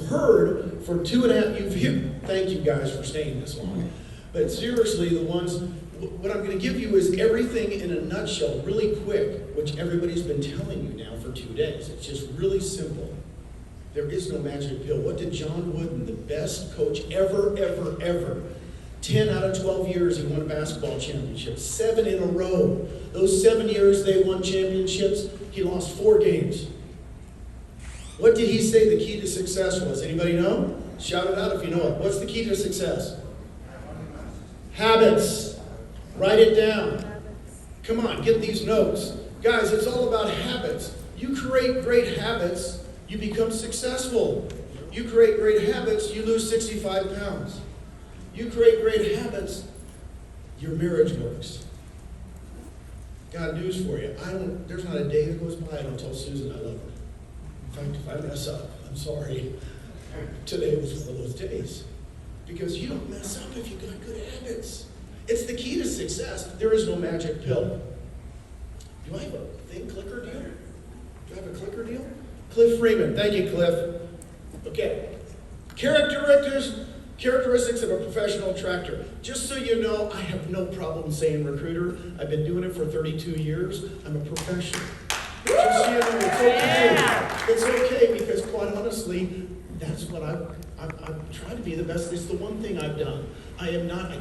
heard for 2.5, thank you guys for staying this long. But seriously, what I'm going to give you is everything in a nutshell, really quick, which everybody's been telling you now for 2 days. It's just really simple. There is no magic pill. What did John Wooden, the best coach ever, 10 out of 12 years he won a basketball championship, 7 in a row. Those 7 years they won championships, he lost 4 games. What did he say the key to success was? Anybody know? Shout it out if you know it. What's the key to success? Habits. Write it down. Come on, get these notes. Guys, it's all about habits. You create great habits, you become successful. You create great habits, you lose 65 pounds. You create great habits, your marriage works. Got news for you. There's not a day that goes by I don't tell Susan I love her. In fact, if I mess up, I'm sorry. Today was one of those days. Because you don't mess up if you've got good habits. It's the key to success. There is no magic pill. Do I have a clicker deal? Do I have a clicker deal? Cliff Freeman. Thank you, Cliff. Okay. Characteristics of a professional attractor. Just so you know, I have no problem saying recruiter. I've been doing it for 32 years. I'm a professional. Just so you know, it's okay. Yeah. It's okay because quite honestly, that's what I'm trying to be the best. It's the one thing I've done. I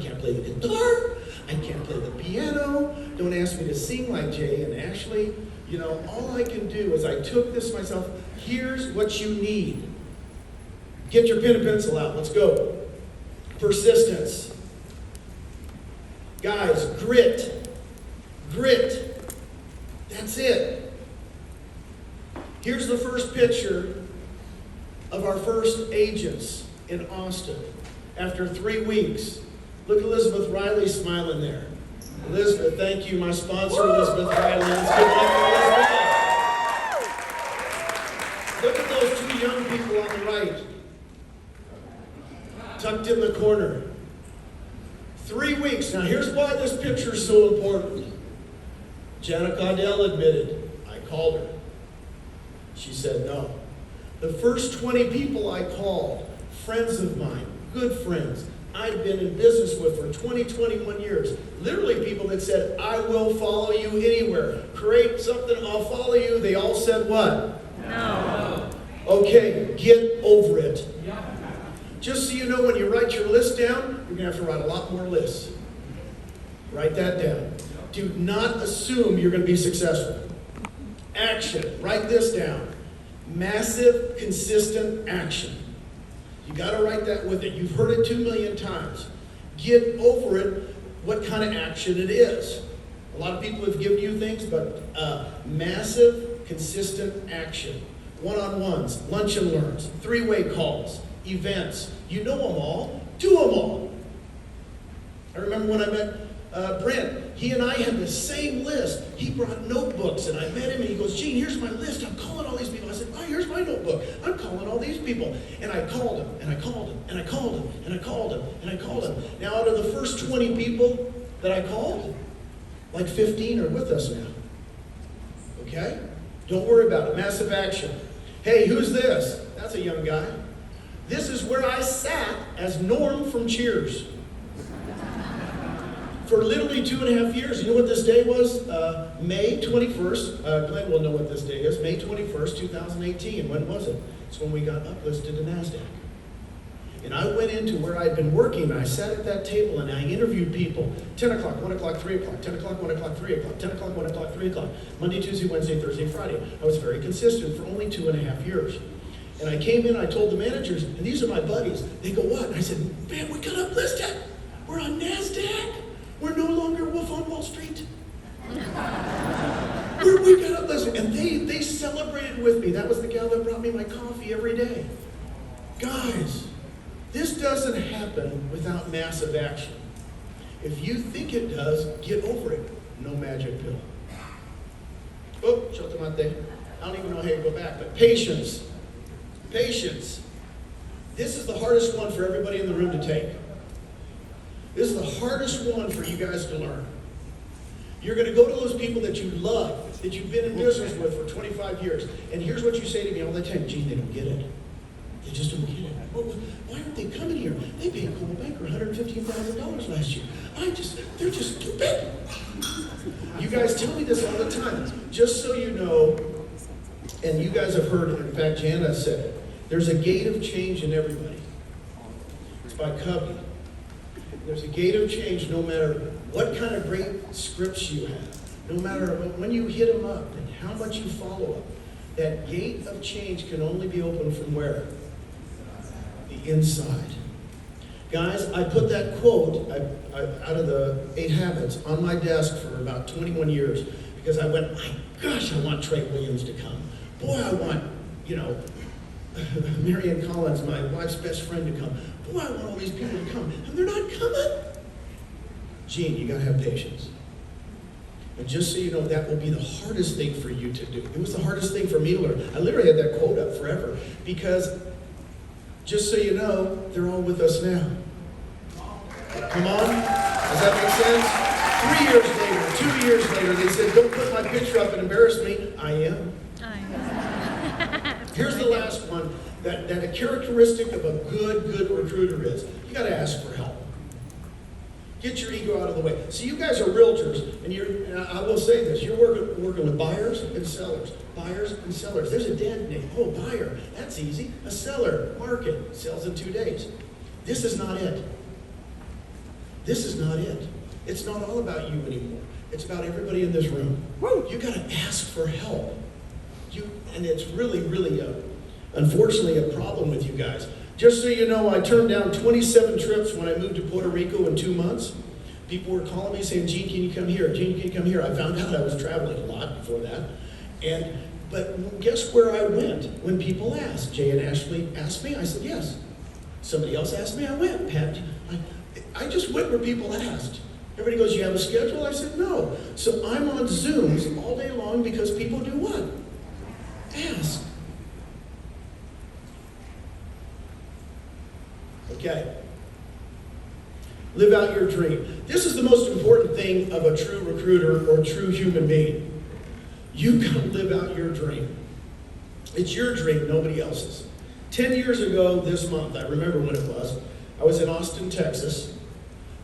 can't play the guitar. I can't play the piano. Don't ask me to sing like Jay and Ashley. All I can do is I took this myself. Here's what you need. Get your pen and pencil out. Let's go. Persistence. Guys, grit. That's it. Here's the first picture of our first agents in Austin. After 3 weeks, look, Elizabeth Riley smiling there. Elizabeth, thank you, my sponsor, Elizabeth Riley. Let's give it up for Elizabeth. Look at those 2 young people on the right, tucked in the corner. 3 weeks. Now, here's why this picture is so important. Jana Caudell admitted, I called her. She said no. The first 20 people I called, friends of mine, good friends, I'd been in business with for 21 years. Literally people that said, I will follow you anywhere. Create something, I'll follow you. They all said what? No. Okay, get over it. Just so you know, when you write your list down, you're going to have to write a lot more lists. Write that down. Do not assume you're going to be successful. Action. Write this down. Massive, consistent action. You got to write that with it. You've heard it 2 million times. Get over it, what kind of action it is. A lot of people have given you things, but massive, consistent action. One-on-ones, lunch and learns, 3-way calls, events. You know them all. Do them all. I remember when I met Brent. He and I had the same list. He brought notebooks, and I met him, and he goes, Gene, here's my list. I'm calling all these people. I said, oh, here's my notebook. I'm calling all these people. And I called him, and I called him, and I called him, and I called him, and I called him. Now, out of the first 20 people that I called, like 15 are with us now. Okay? Don't worry about it. Massive action. Hey, who's this? That's a young guy. This is where I sat as Norm from Cheers. For literally 2.5 years. You know what this day was? May 21st. Glenn will know what this day is. May 21st, 2018. When was it? It's when we got uplisted to NASDAQ. And I went into where I'd been working. I sat at that table and I interviewed people. 10 o'clock, 1 o'clock, 3 o'clock, 10 o'clock, 1 o'clock, 3 o'clock, 10 o'clock, 1 o'clock, 3 o'clock. Monday, Tuesday, Wednesday, Thursday, Friday. I was very consistent for only 2.5 years. And I came in, I told the managers, and these are my buddies. They go, what? And I said, man, we got uplisted. We're on NASDAQ. We're no longer Wolf on Wall Street. We got uplisted. And they celebrated with me. That was the gal that brought me my coffee every day. Guys, this doesn't happen without massive action. If you think it does, get over it. No magic pill. Oh, chotomate. I don't even know how to go back, but patience. Patience. This is the hardest one for everybody in the room to take. This is the hardest one for you guys to learn. You're going to go to those people that you love, that you've been in business with for 25 years, and here's what you say to me all the time, Gene, they don't get it. They just don't get Why aren't they coming here? They paid Coldwell Banker $115,000 last year. They're just stupid. You guys tell me this all the time. Just so you know, and you guys have heard, in fact, Jana said it, there's a gate of change in everybody. It's by Covey. There's a gate of change no matter what kind of great scripts you have, no matter when you hit them up and how much you follow up. That gate of change can only be opened from where? The inside. Guys, I put that quote out of the 8 Habits on my desk for about 21 years because I went, my gosh, I want Trey Williams to come. Boy, I want, Marianne Collins, my wife's best friend, to come. Boy, I want all these people to come. And they're not coming. Gene, you got to have patience. And just so you know, that will be the hardest thing for you to do. It was the hardest thing for me to learn. I literally had that quote up forever because, just so you know, they're all with us now. Come on? Does that make sense? 3 years later, 2 years later, they said, don't put my picture up and embarrass me. I am. Here's the last one that a characteristic of a good recruiter is. You got to ask for help. Get your ego out of the way. See, you guys are realtors, and I will say this, you're working with buyers and sellers. Buyers and sellers. There's a dead name. Oh, buyer. That's easy. A seller. Market. Sells in 2 days. This is not it. This is not it. It's not all about you anymore. It's about everybody in this room. You got to ask for help. And it's really, unfortunately, a problem with you guys. Just so you know, I turned down 27 trips when I moved to Puerto Rico in 2 months. People were calling me saying, Gene, can you come here? Gene, can you come here? I found out I was traveling a lot before that. But guess where I went when people asked? Jay and Ashley asked me, I said yes. Somebody else asked me, I went. Pat, I just went where people asked. Everybody goes, you have a schedule? I said, no. So I'm on Zooms all day long because people do what? Ask. Okay. Live out your dream. This is the most important thing of a true recruiter or true human being. You gotta live out your dream. It's your dream, nobody else's. 10 years ago this month, I remember when it was, I was in Austin, Texas.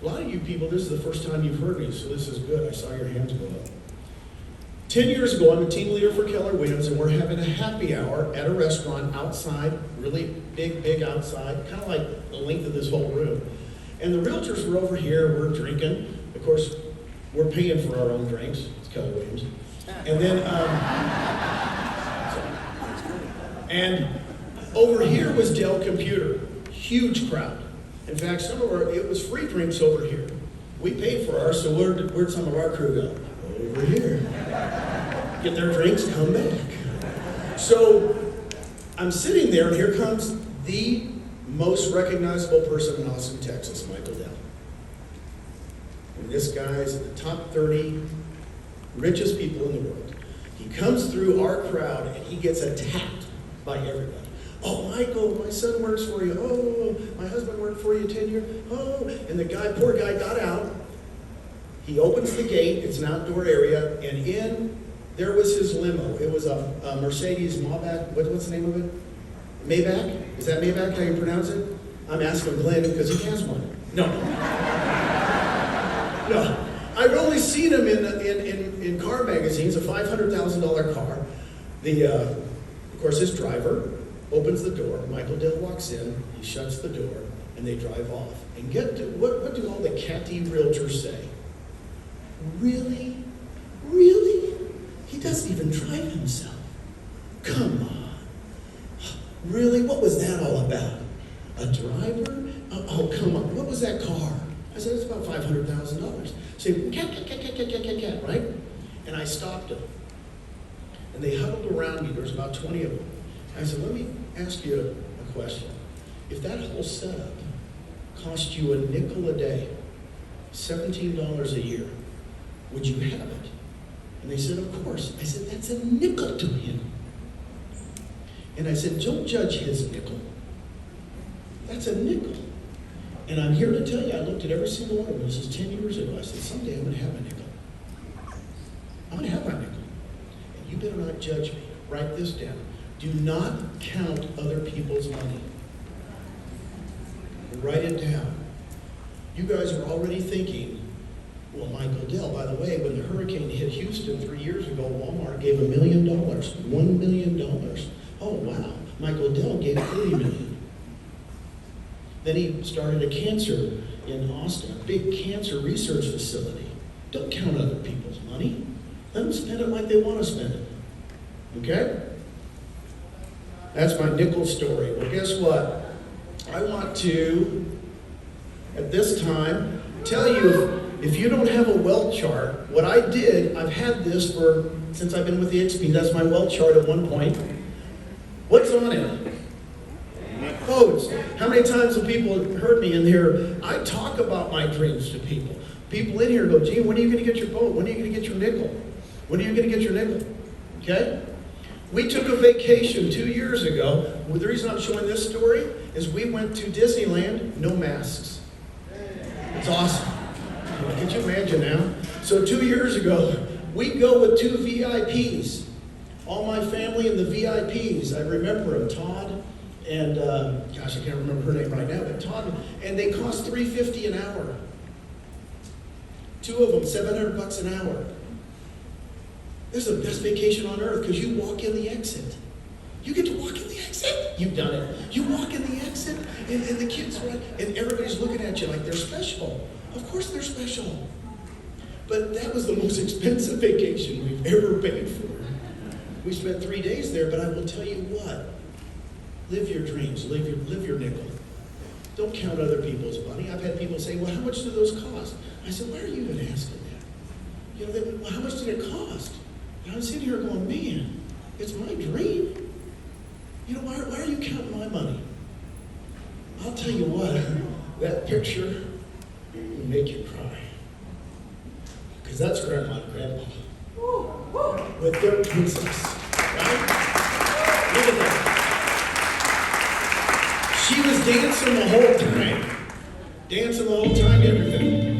A lot of you people, this is the first time you've heard me, so this is good. I saw your hands go up. 10 years ago, I'm a team leader for Keller Williams, and we're having a happy hour at a restaurant outside, really big outside, kind of like the length of this whole room. And the realtors were over here, we're drinking. Of course, we're paying for our own drinks. It's Keller Williams. And then, and over here was Dell Computer, huge crowd. In fact, it was free drinks over here. We paid for ours, so where'd some of our crew go? Over here. Get their drinks, come back. So I'm sitting there, and here comes the most recognizable person in Austin, Texas, Michael Dell. And this guy's the top 30 richest people in the world. He comes through our crowd, and he gets attacked by everybody. Oh, Michael, my son works for you. Oh, my husband worked for you 10 years. Oh, and the poor guy got out. He opens the gate, it's an outdoor area, and there was his limo. It was a Mercedes Maybach, what's the name of it? Maybach? Is that Maybach, how you pronounce it? I'm asking Glenn because he has one. No. No. I've only seen him in car magazines, a $500,000 car. Of course, his driver opens the door, Michael Dell walks in, he shuts the door, and they drive off. And what do all the catty realtors say? Really? Really? He doesn't even drive himself. Come on. Really? What was that all about? A driver? Oh, come on. What was that car? I said, it's about $500,000. Say, cat, right? And I stopped him. And they huddled around me. There was about 20 of them. I said, let me ask you a question. If that whole setup cost you a nickel a day, $17 a year, would you have it? And they said, of course. I said, that's a nickel to him. And I said, don't judge his nickel. That's a nickel. And I'm here to tell you, I looked at every single one of them. This is 10 years ago. I said, someday I'm going to have a nickel. I'm going to have my nickel. And you better not judge me. Write this down. Do not count other people's money. and write it down. You guys are already thinking, well, Michael Dell, by the way, when the hurricane hit Houston 3 years ago, Walmart gave $1 million, $1 million. Oh, wow, Michael Dell gave $30 million. Then he started a cancer in Austin, a big cancer research facility. Don't count other people's money. Let them spend it like they want to spend it. Okay? That's my nickel story. Well, guess what? I want to, at this time, tell you, if you don't have a wealth chart, what I did, I've had this since I've been with the eXp, that's my wealth chart at one point. What's on it? Quotes. How many times have people heard me in here? I talk about my dreams to people. People in here go, gee, when are you going to get your boat? When are you going to get your nickel? When are you going to get your nickel? Okay? We took a vacation 2 years ago. Well, the reason I'm showing this story is we went to Disneyland, no masks. It's awesome. Could you imagine now? So 2 years ago, we go with 2 VIPs. All my family and the VIPs. I remember them, Todd and, gosh, I can't remember her name right now, but Todd, and they cost $350 an hour. 2 of them, $700 an hour. This is the best vacation on earth because you walk in the exit. You get to walk in the exit. You've done it. You walk in the exit, and the kids run, and everybody's looking at you like they're special. Of course they're special. But that was the most expensive vacation we've ever paid for. We spent 3 days there, but I will tell you what. Live your dreams. Live your nickel. Don't count other people's money. I've had people say, well, how much do those cost? I said, why are you even asking that? You know, they went, well, how much did it cost? And I'm sitting here going, man, it's my dream. You know, why are you counting my money? I'll tell you what, that picture will make you cry. Because that's Grandma and Grandpa with their princess, right? Look at that. She was dancing the whole time. Dancing the whole time, everything.